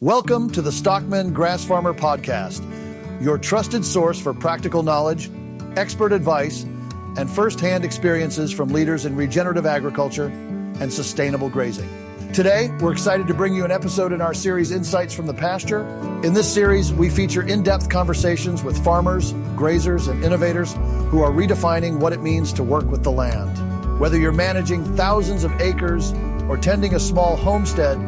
Welcome to the Stockman Grassfarmer Podcast, your trusted source for practical knowledge, expert advice, and first-hand experiences from leaders in regenerative agriculture and sustainable grazing. Today, we're excited to bring you an episode in our series, Insights from the Pasture. In this series, we feature in-depth conversations with farmers, grazers, and innovators who are redefining what it means to work with the land. Whether you're managing thousands of acres or tending a small homestead,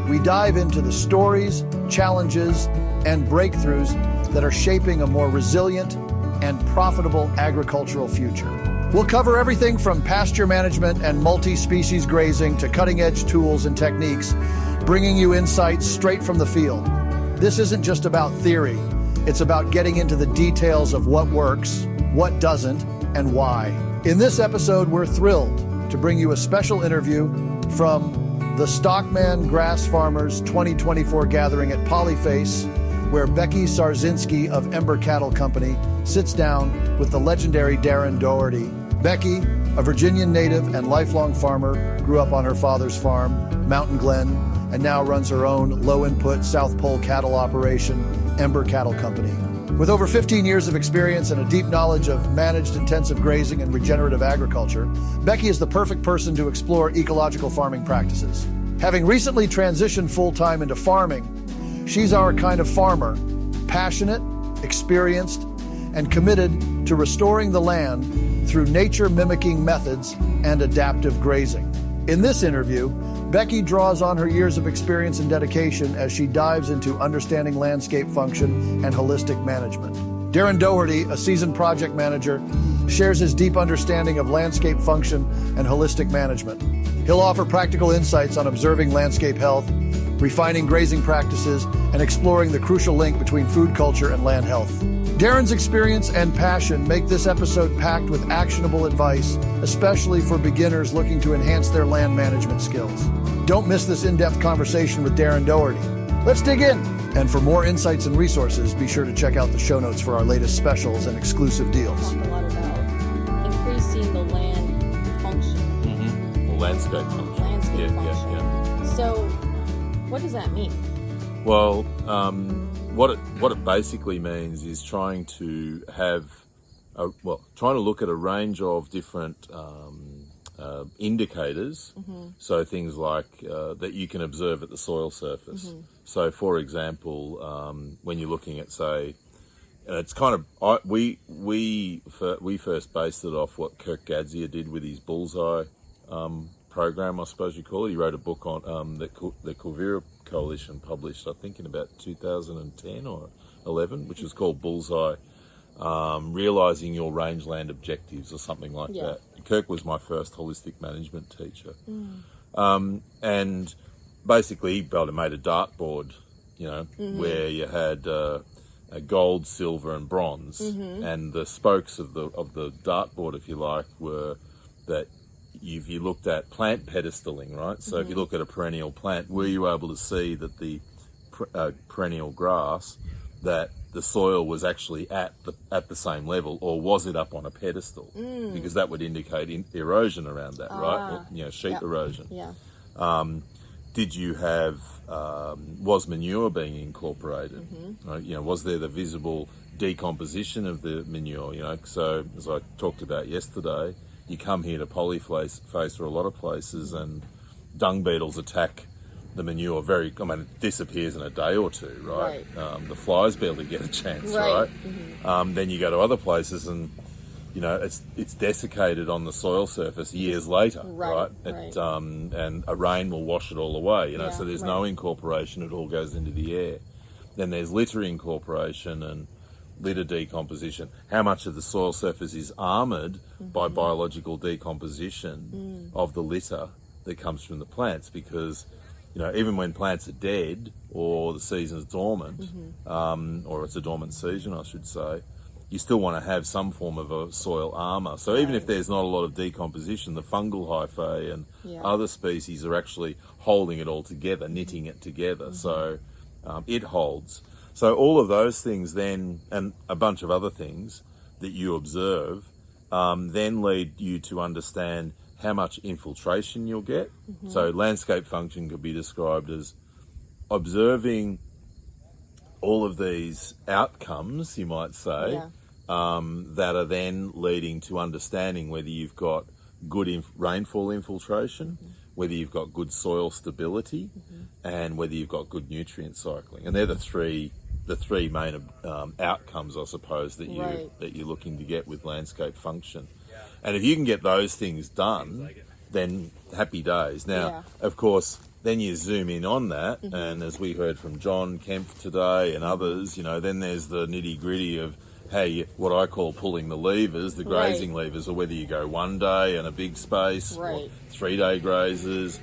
we dive into the stories, challenges, and breakthroughs that are shaping a more resilient and profitable agricultural future. We'll cover everything from pasture management and multi-species grazing to cutting-edge tools and techniques, bringing you insights straight from the field. This isn't just about theory. It's about getting into the details of what works, what doesn't, and why. In this episode, we're thrilled to bring you a special interview from the Stockman Grassfarmers 2024 gathering at Polyface, where Becky Sarzinski of Ember Cattle Company sits down with the legendary Darren Doherty. Becky, a Virginian native and lifelong farmer, grew up on her father's farm, Mountain Glen, and now runs her own low-input South Pole cattle operation, Ember Cattle Company. With over 15 years of experience and a deep knowledge of managed intensive grazing and regenerative agriculture, Becky is the perfect person to explore ecological farming practices. Having recently transitioned full-time into farming, she's our kind of farmer, passionate, experienced, and committed to restoring the land through nature-mimicking methods and adaptive grazing. In this interview, Becky draws on her years of experience and dedication as she dives into understanding landscape function and holistic management. Darren Doherty, a seasoned project manager, shares his deep understanding of landscape function and holistic management. He'll offer practical insights on observing landscape health, refining grazing practices, and exploring the crucial link between food culture and land health. Darren's experience and passion make this episode packed with actionable advice, especially for beginners looking to enhance their land management skills. Don't miss this in-depth conversation with Darren Doherty. Let's dig in. And for more insights and resources, be sure to check out the show notes for our latest specials and exclusive deals. Talk a lot about increasing the land function. Mm-hmm. The landscape function. Landscape function. Yeah. So, what does that mean? Well, what it basically means is trying to look at a range of different indicators. Mm-hmm. So things like that you can observe at the soil surface. Mm-hmm. So, for example, when you're looking at, say, it's kind of we first based it off what Kirk Gadzia did with his Bullseye program, I suppose you call it. He wrote a book on the Quivira Coalition published, I think, in about 2010 or 11, which is called Bullseye, Realising Your Rangeland Objectives or something like that. Kirk was my first holistic management teacher. And basically he made a dartboard, where you had a gold, silver and bronze, and the spokes of the dartboard, if you like, were that if you looked at plant pedestalling, right? So if you look at a perennial plant, were you able to see that the perennial grass, that the soil was actually at the same level, or was it up on a pedestal? Because that would indicate erosion around that, right? Or, sheet erosion. Yeah. Did you have was manure being incorporated? Right? Was there the visible decomposition of the manure? So as I talked about yesterday, you come here to Polyface or a lot of places, and dung beetles attack the manure it disappears in a day or two, right? The flies barely get a chance, right? Mm-hmm. Then you go to other places and, it's desiccated on the soil surface years later, right? And a rain will wash it all away, so there's no incorporation, it all goes into the air. Then there's litter incorporation and litter decomposition. How much of the soil surface is armoured by biological decomposition of the litter that comes from the plants? Because, even when plants are dead or the season's dormant, or it's a dormant season, I should say, you still want to have some form of a soil armour. So even if there's not a lot of decomposition, the fungal hyphae and other species are actually holding it all together, knitting it together. So it holds. So all of those things then, and a bunch of other things that you observe, then lead you to understand how much infiltration you'll get. So landscape function could be described as observing all of these outcomes, you might say, that are then leading to understanding whether you've got good rainfall infiltration, whether you've got good soil stability, and whether you've got good nutrient cycling. And they're the three main outcomes, I suppose, that you're looking to get with landscape function. And if you can get those things done, then happy days. Now, of course, then you zoom in on that, and as we heard from John Kemp today and others, then there's the nitty gritty of what I call pulling the levers, the grazing levers, or whether you go 1 day and a big space, or 3 day grazers,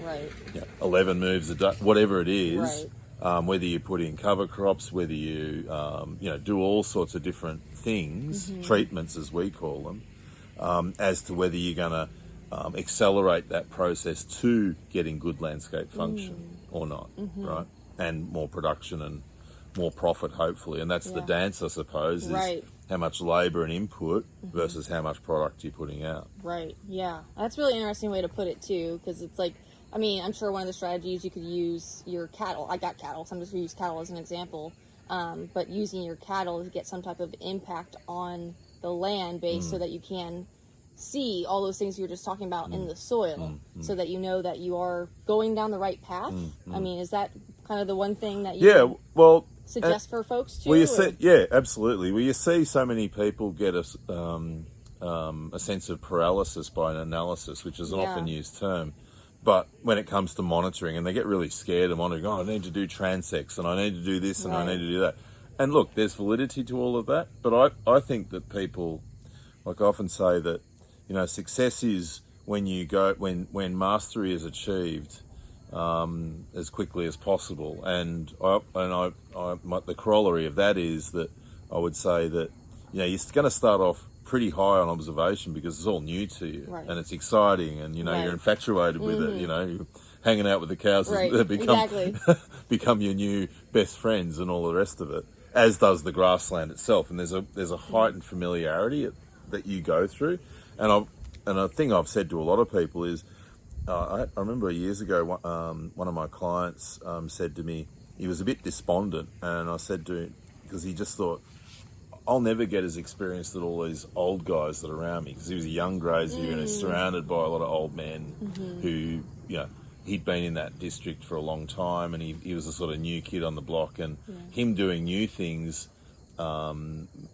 11 moves a day, whatever it is, whether you put in cover crops, whether you, do all sorts of different things, treatments as we call them, as to whether you're going to accelerate that process to getting good landscape function or not, right? And more production and more profit, hopefully. And that's the dance, I suppose, is how much labour and input versus how much product you're putting out. Right, yeah. That's a really interesting way to put it, too, because it's like, I mean, I'm sure one of the strategies you could use your cattle. I got cattle, so I'm just going to use cattle as an example. But using your cattle to get some type of impact on the land base so that you can see all those things you were just talking about in the soil so that you know that you are going down the right path. I mean, is that kind of the one thing that you suggest for folks too? Well, absolutely. Well, you see so many people get a sense of paralysis by an analysis, which is an often used term. But when it comes to monitoring, and they get really scared of monitoring, I need to do transects and I need to do this and I need to do that. And look, there's validity to all of that. But I think that people, like I often say that, success is when mastery is achieved as quickly as possible. And the corollary of that is that I would say that you're going to start off pretty high on observation because it's all new to you and it's exciting, and you're infatuated with it. You're hanging out with the cows that become your new best friends and all the rest of it, as does the grassland itself. And there's a heightened familiarity that you go through. And a thing I've said to a lot of people is, I remember years ago, one of my clients said to me, he was a bit despondent, and I said to him, because he just thought, I'll never get as experienced as all these old guys that are around me, because he was a young grazier and he's surrounded by a lot of old men who, he'd been in that district for a long time, and he was a sort of new kid on the block, and him doing new things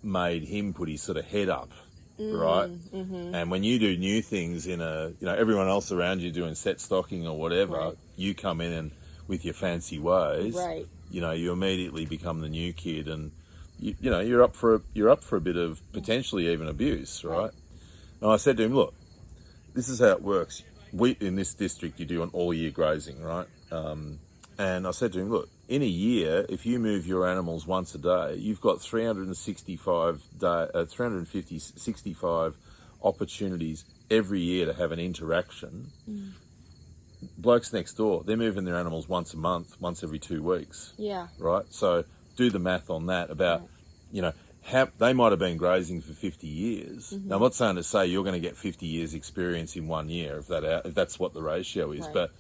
made him put his sort of head up. Right, and when you do new things in everyone else around you doing set stocking or whatever, you come in and with your fancy ways, you immediately become the new kid, and you're up for a bit of potentially even abuse, right? And I said to him, look, this is how it works. We in this district, you do an all-year grazing, right? And I said to him, look, in a year, if you move your animals once a day, you've got 365 opportunities every year to have an interaction. Blokes next door, they're moving their animals once a month, once every 2 weeks. Yeah. Right? So do the math on that about, how they might have been grazing for 50 years. Now, I'm not saying to say you're going to get 50 years experience in 1 year, if that's what the ratio is, but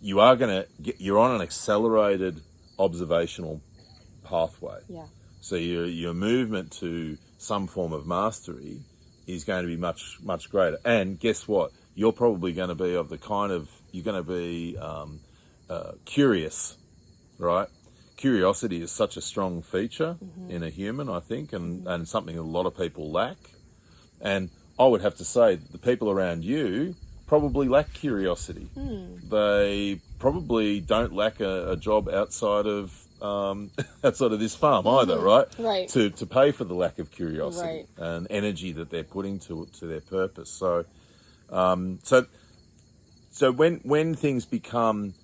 you are going to you're on an accelerated observational pathway. Yeah. So your movement to some form of mastery is going to be much, much greater. And guess what? You're probably going to be you're going to be curious, right? Curiosity is such a strong feature in a human, I think, and something a lot of people lack. And I would have to say that the people around you probably lack curiosity. They probably don't lack a job outside of this farm either, right? Right. To pay for the lack of curiosity and energy that they're putting to their purpose. So, so when things become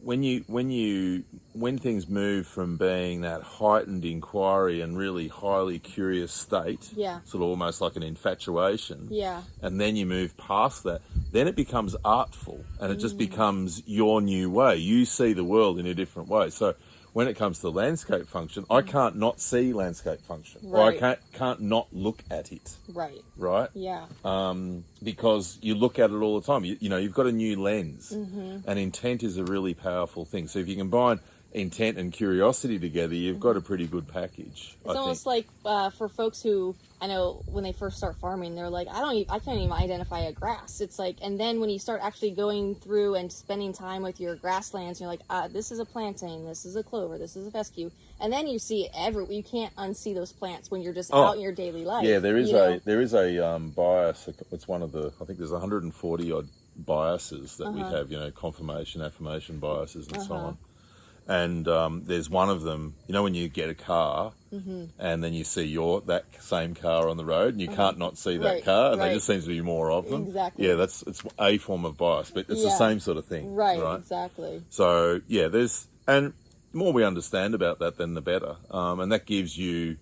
when things move from being that heightened inquiry and really highly curious state, sort of almost like an infatuation, and then you move past that, then it becomes artful, and it just becomes your new way. You see the world in a different way. So when it comes to landscape function, I can't not see landscape function, Right. or I can't not look at it. Right. Right? Yeah. Because you look at it all the time. You know, you've got a new lens, Mm-hmm. and intent is a really powerful thing. So if you combine intent and curiosity together, you've got a pretty good package. It's almost like for folks who, I know when they first start farming, they're like, I can't even identify a grass. It's like, and then when you start actually going through and spending time with your grasslands, you're like, this is a plantain, this is a clover, this is a fescue, and then you see you can't unsee those plants when you're just out in your daily life. Yeah, there is a bias. It's one of I think there's 140 odd biases that we have. You know, confirmation, affirmation biases, and so on. And there's one of them, you know, when you get a car and then you see that same car on the road and you can't not see that car, and there just seems to be more of them. Exactly. Yeah, it's a form of bias, but it's the same sort of thing. Right, exactly. So, yeah, and the more we understand about that, then the better. And that gives you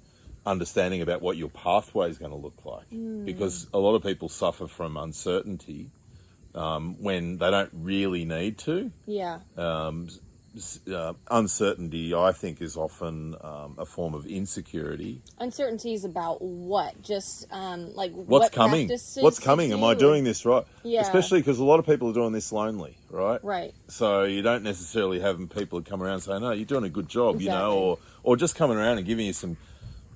understanding about what your pathway is going to look like. Because a lot of people suffer from uncertainty when they don't really need to. Yeah. Uncertainty, I think, is often a form of insecurity. Uncertainty is about what? Just like what's coming? What's coming? Am I doing this right? Yeah. Especially because a lot of people are doing this lonely, right? Right. So you don't necessarily have people come around saying, "No, you're doing a good job," Exactly. you know, or just coming around and giving you some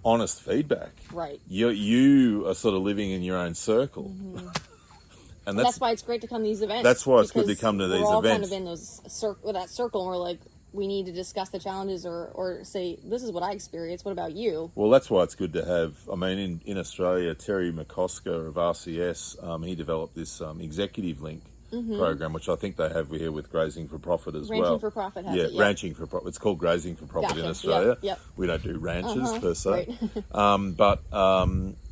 honest feedback. Right. You are sort of living in your own circle. And that's why it's great to come to these events. That's why it's good to come to these events. We're all events. kind of in that circle, and we're like, we need to discuss the challenges or say, this is what I experienced. What about you? Well, that's why it's good to have. I mean, in Australia, Terry McCosker of RCS, he developed this executive link program, which I think they have here with Grazing for Profit as well. Ranching for Profit has it, yeah. Ranching for Profit. It's called Grazing for Profit in Australia. Yep. We don't do ranches per se. Right.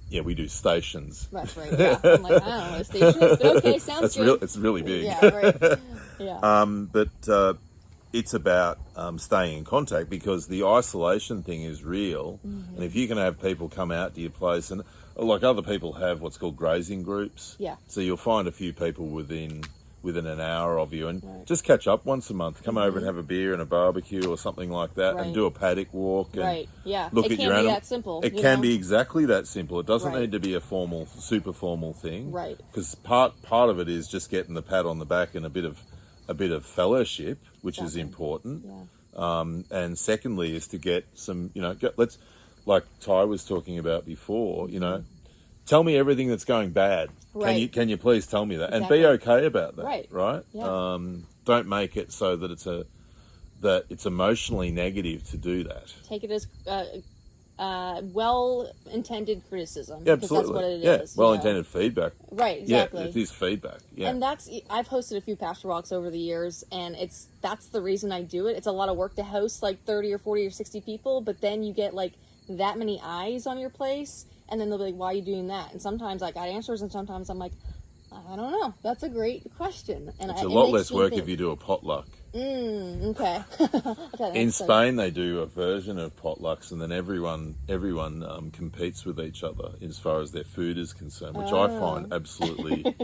Yeah, we do stations. That's right. Yeah. I'm like, I don't know what a station is, but okay, sounds good. It's really big. Yeah, right. Yeah. But it's about staying in contact, because the isolation thing is real. And if you can have people come out to your place, and like other people have what's called grazing groups. Yeah. So you'll find a few people within an hour of you, and just catch up once a month. Come over and have a beer and a barbecue or something like that, and do a paddock walk. And look at your animal. It can be that simple. It can be exactly that simple. It doesn't need to be a formal, super formal thing. Right. Because part of it is just getting the pat on the back and a bit of fellowship, which is important. Yeah. And secondly is to get some, let's, like Ty was talking about before, tell me everything that's going bad. Right. Can you please tell me that? Exactly. And be okay about that. Right. Yeah. Don't make it so that it's emotionally negative to do that. Take it as well-intended criticism. Yeah, because that's what it is. Well-intended feedback. Right, exactly. Yeah, it is feedback. Yeah. And I've hosted a few pasture walks over the years, and that's the reason I do it. It's a lot of work to host like 30 or 40 or 60 people, but then you get like that many eyes on your place, and then they'll be like, why are you doing that? And sometimes I got answers, and sometimes I'm like, I don't know. That's a great question. And it's a lot less work if you do a potluck. Okay. In Spain, they do a version of potlucks, and then everyone competes with each other as far as their food is concerned, which I find absolutely.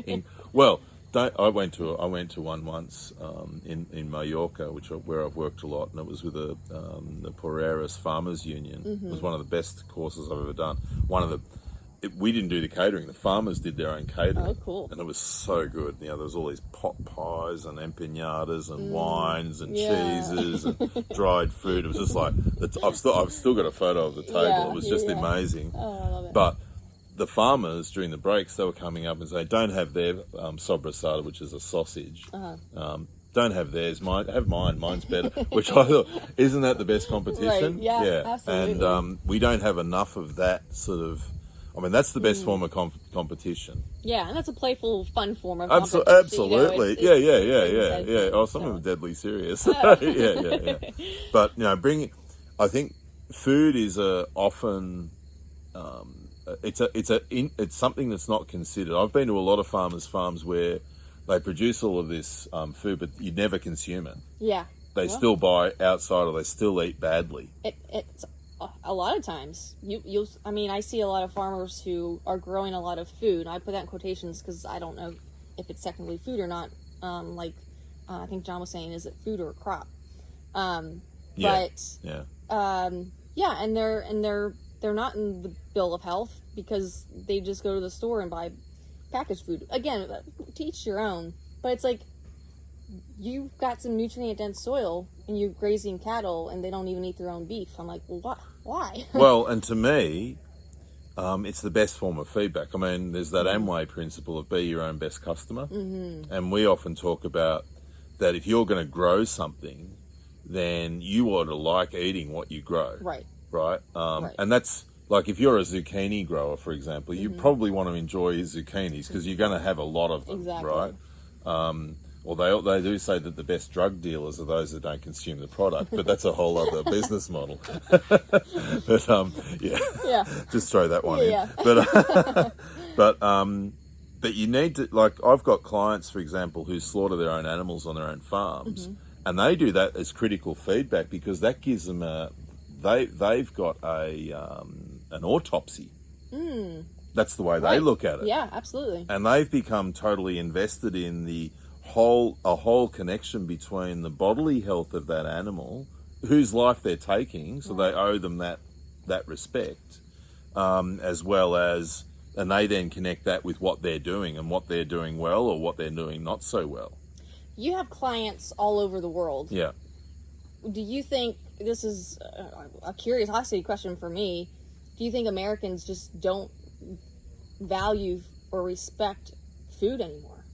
I went to one once in Mallorca, where I've worked a lot, and it was with the Porreras Farmers Union. It was one of the best courses I've ever done. We didn't do the catering; the farmers did their own catering. Oh, cool! And it was so good. There was all these pot pies and empanadas and wines and cheeses and dried fruit. It was just like I've still got a photo of the table. It was just amazing. Oh, I love it. But the farmers during the breaks, they were coming up and saying, "Don't have their sobrasada, which is a sausage. Don't have theirs. Have mine. Mine's better." Which I thought, isn't that the best competition? Right. Yeah, absolutely. And we don't have enough of that sort of. I mean, that's the best form of competition. Yeah, and that's a playful, fun form of competition. Absolutely. Yeah. Oh, some of them are deadly serious. Yeah. But, I think food is often, it's something that's not considered. I've been to a lot of farmers' farms where they produce all of this food, but you never consume it. Yeah. They still buy outside, or they still eat badly. It's a lot of times I see a lot of farmers who are growing a lot of food. I put that in quotations because I don't know if it's technically food or not. I think John was saying, is it food or a crop? And they're not in the bill of health because they just go to the store and buy packaged food. Again, to each your own, but it's like you've got some nutrient dense soil and you're grazing cattle and they don't even eat their own beef. I'm like, well, why? Well, and to me, it's the best form of feedback. I mean, there's that Amway principle of be your own best customer. Mm-hmm. And we often talk about that if you're going to grow something, then you ought to like eating what you grow. Right. Right? And that's like if you're a zucchini grower, for example, you probably want to enjoy your zucchinis because you're going to have a lot of them, exactly. right? Well, they do say that the best drug dealers are those that don't consume the product, but that's a whole other business model. But Yeah. Just throw that one in. Yeah. But you need to, like, I've got clients, for example, who slaughter their own animals on their own farms, and they do that as critical feedback because that gives them they've got an autopsy. That's the way they look at it. Yeah, absolutely. And they've become totally invested in a whole connection between the bodily health of that animal, whose life they're taking, so they owe them that respect, as well as, and they then connect that with what they're doing and what they're doing well or what they're doing not so well. You have clients all over the world. Yeah. Do you think, this is a curiosity question for me, do you think Americans just don't value or respect food anymore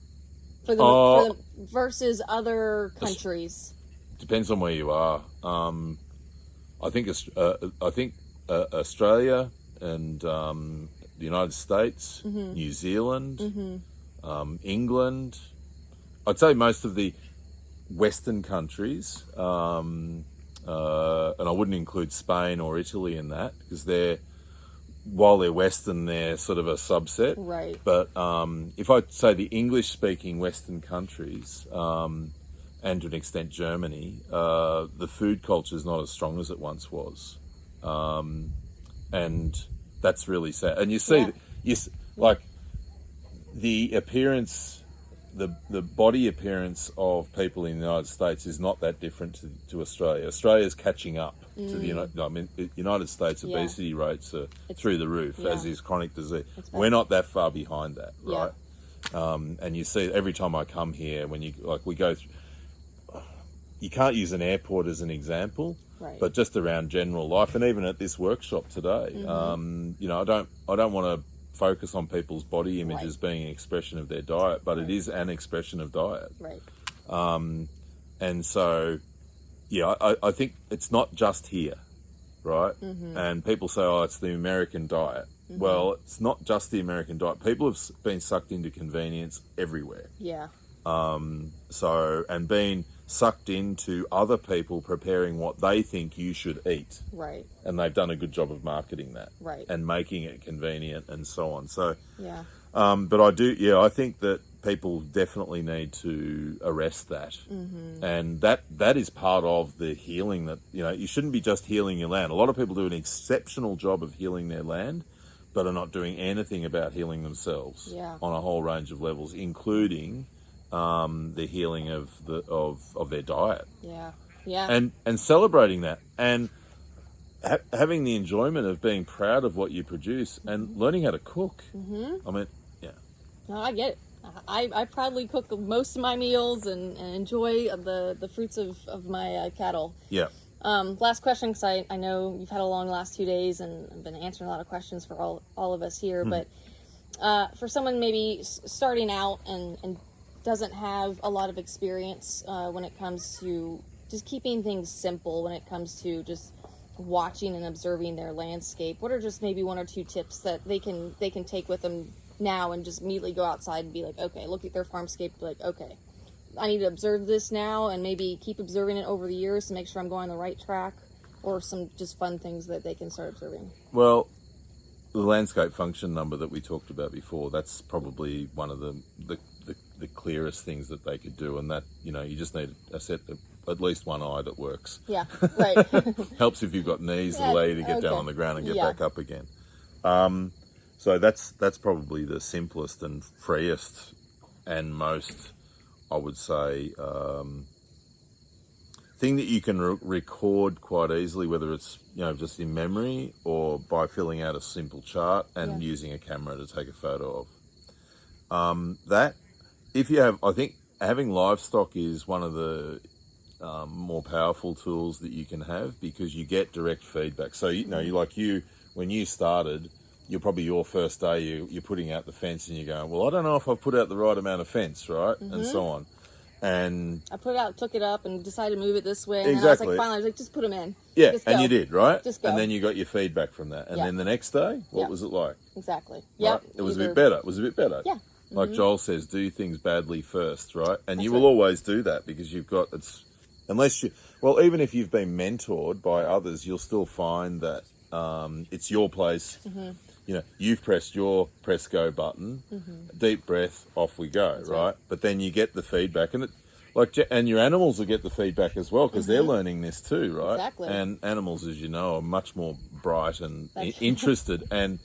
versus other countries? Depends on where you are. I think Australia and the United States, New Zealand, England. I'd say most of the Western countries, and I wouldn't include Spain or Italy in that because while they're Western, they're sort of a subset. Right. But if I say the English-speaking Western countries, and to an extent Germany, the food culture is not as strong as it once was, and that's really sad. And you see, like the appearance. The body appearance of people in the United States is not that different to Australia. Australia's catching up to the United States obesity rates are through the roof, as is chronic disease. We're not that far behind that, right? And you see every time I come here, when we go through, you can't use an airport as an example, right. But just around general life, and even at this workshop today, I don't want to focus on people's body images being an expression of their diet, but it is an expression of diet. Right. And so, I think it's not just here, right? And people say, oh, it's the American diet. Well, it's not just the American diet. People have been sucked into convenience everywhere. Yeah. And being sucked into other people preparing what they think you should eat. Right. And they've done a good job of marketing that. Right. And making it convenient and so on. So, yeah. But I think that people definitely need to arrest that. And that is part of the healing that, you shouldn't be just healing your land. A lot of people do an exceptional job of healing their land, but are not doing anything about healing themselves on a whole range of levels, including the healing of their diet. Yeah. And celebrating that and having the enjoyment of being proud of what you produce and learning how to cook. I mean, No, I get it. I proudly cook most of my meals and enjoy the fruits of my cattle. Yeah. Last question, because I know you've had a long last 2 days and I've been answering a lot of questions for all of us here. But for someone maybe starting out and doesn't have a lot of experience when it comes to just keeping things simple, when it comes to just watching and observing their landscape, what are just maybe 1 or 2 tips that they can take with them now and just immediately go outside and be like, okay, look at their farmscape, be like, okay, I need to observe this now and maybe keep observing it over the years to make sure I'm going on the right track, or some just fun things that they can start observing? Well, the landscape function number that we talked about before, that's probably one of the clearest things that they could do, and that, you just need a set of at least one eye that works. Yeah, right. Helps if you've got knees that allow you to get down on the ground and get back up again. So that's probably the simplest and freest and most, I would say, thing that you can record quite easily, whether it's just in memory or by filling out a simple chart and using a camera to take a photo of. That, if you have, I think having livestock is one of the more powerful tools that you can have, because you get direct feedback. So when you started, you're probably your first day, you're putting out the fence and you're going, well, I don't know if I've put out the right amount of fence, right? And so on. And I put it out, took it up, and decided to move it this way. And exactly. then I was like, just put them in. Yeah, and you did, right? Just go. And then you got your feedback from that. And then the next day, what was it like? Exactly. Right? Yep. It was a bit better. Yeah. Like Joel says, do things badly first, right? And you will right. always do that, because even if you've been mentored by others, you'll still find that it's your place. You've pressed your press go button, deep breath, off we go, right? But then you get the feedback, and and your animals will get the feedback as well, because they're learning this too, right? Exactly. And animals, as you know, are much more bright and interested. And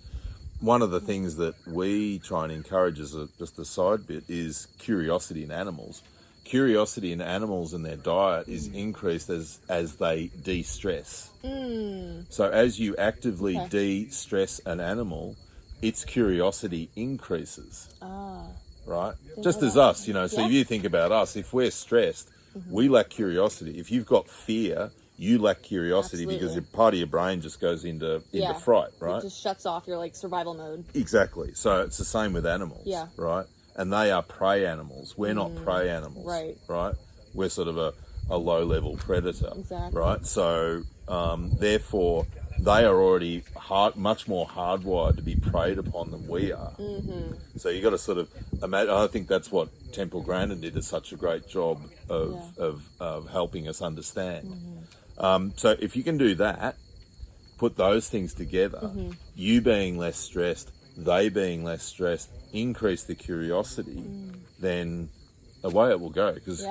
one of the things that we try and encourage as just a side bit is curiosity in animals. Curiosity in animals and their diet is increased as they de-stress. So as you actively de-stress an animal, its curiosity increases. Right? Just as us, so if you think about us, if we're stressed, we lack curiosity. If you've got fear, you lack curiosity. Absolutely. Because part of your brain just goes into fright, right? It just shuts off your survival mode. Exactly. So it's the same with animals, right? And they are prey animals. We're not prey animals, right? We're sort of a low-level predator, right? So therefore, they are already much more hardwired to be preyed upon than we are. So you got to sort of imagine. I think that's what Temple Grandin did such a great job of helping us understand. So if you can do that, put those things together, you being less stressed, they being less stressed, increase the curiosity, then away it will go. Because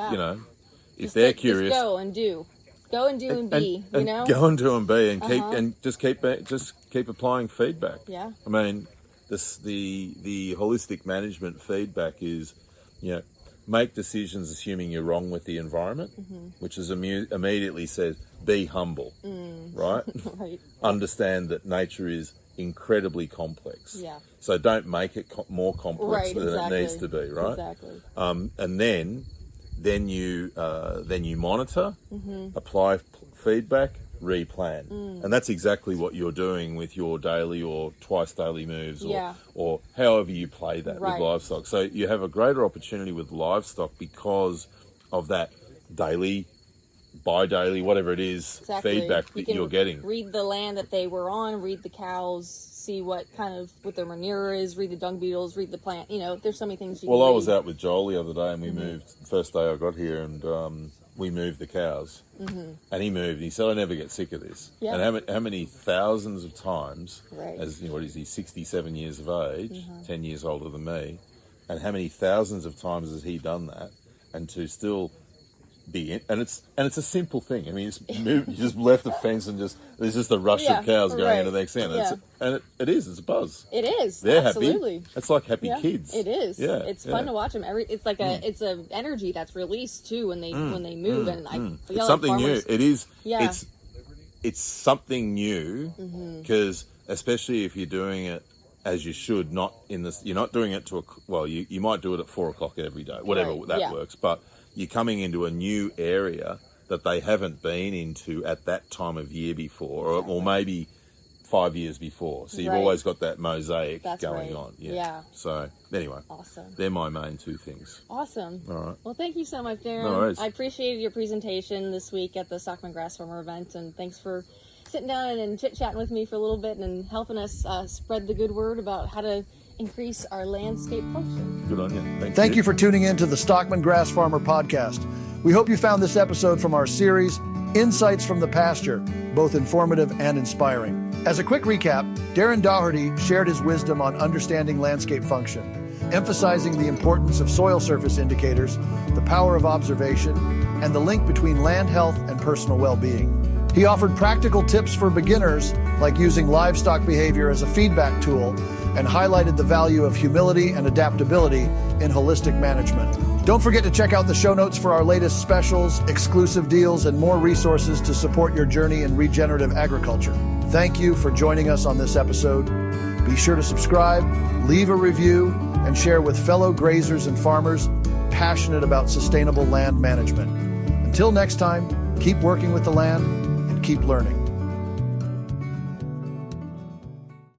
if they're curious, just go and do and be, go and do and be, and keep and just keep applying feedback. Yeah. I mean, the holistic management feedback is, make decisions assuming you're wrong with the environment, which is immediately says be humble, right? Right. Understand that nature is incredibly complex. Yeah. So don't make it more complex than it needs to be, right? Exactly. And then you monitor, apply feedback, replan. And that's exactly what you're doing with your daily or twice daily moves, or however you play that with livestock. So you have a greater opportunity with livestock because of that daily, bi-daily, whatever it is, feedback that you're getting. Read the land that they were on, read the cows, see what their manure is, read the dung beetles, read the plant. There's so many things you can read. I was out with Joel the other day, and we moved, the first day I got here, and we moved the cows. And he moved, and he said, I never get sick of this. Yeah. And how many thousands of times, as what is he, 67 years of age, 10 years older than me, and how many thousands of times has he done that, and to still be in, and it's a simple thing. I mean, you just left the fence and there's just a rush of cows going into the next end. It's a buzz. It is. They're absolutely happy. It's like happy kids. It is. Yeah, it's fun to watch them. It's like it's a energy that's released too when they move. And it's something new. It is. Yeah. It's something new, because especially if you're doing it as you should, you're not doing it you might do it at 4:00 every day, whatever that works, but you're coming into a new area that they haven't been into at that time of year before, or maybe 5 years before. So you've always got that mosaic going on. Yeah. So anyway, awesome. They're my main two things. Awesome. All right. Well, thank you so much, Darren. No worries. I appreciated your presentation this week at the Stockman Grassfarmer event, and thanks for sitting down and chit-chatting with me for a little bit and helping us spread the good word about how to increase our landscape function. Good on you. Thank you for tuning in to the Stockman Grassfarmer Podcast. We hope you found this episode from our series, Insights from the Pasture, both informative and inspiring. As a quick recap, Darren Doherty shared his wisdom on understanding landscape function, emphasizing the importance of soil surface indicators, the power of observation, and the link between land health and personal well-being. He offered practical tips for beginners, like using livestock behavior as a feedback tool, and highlighted the value of humility and adaptability in holistic management. Don't forget to check out the show notes for our latest specials, exclusive deals, and more resources to support your journey in regenerative agriculture. Thank you for joining us on this episode. Be sure to subscribe, leave a review, and share with fellow grazers and farmers passionate about sustainable land management. Until next time, keep working with the land and keep learning.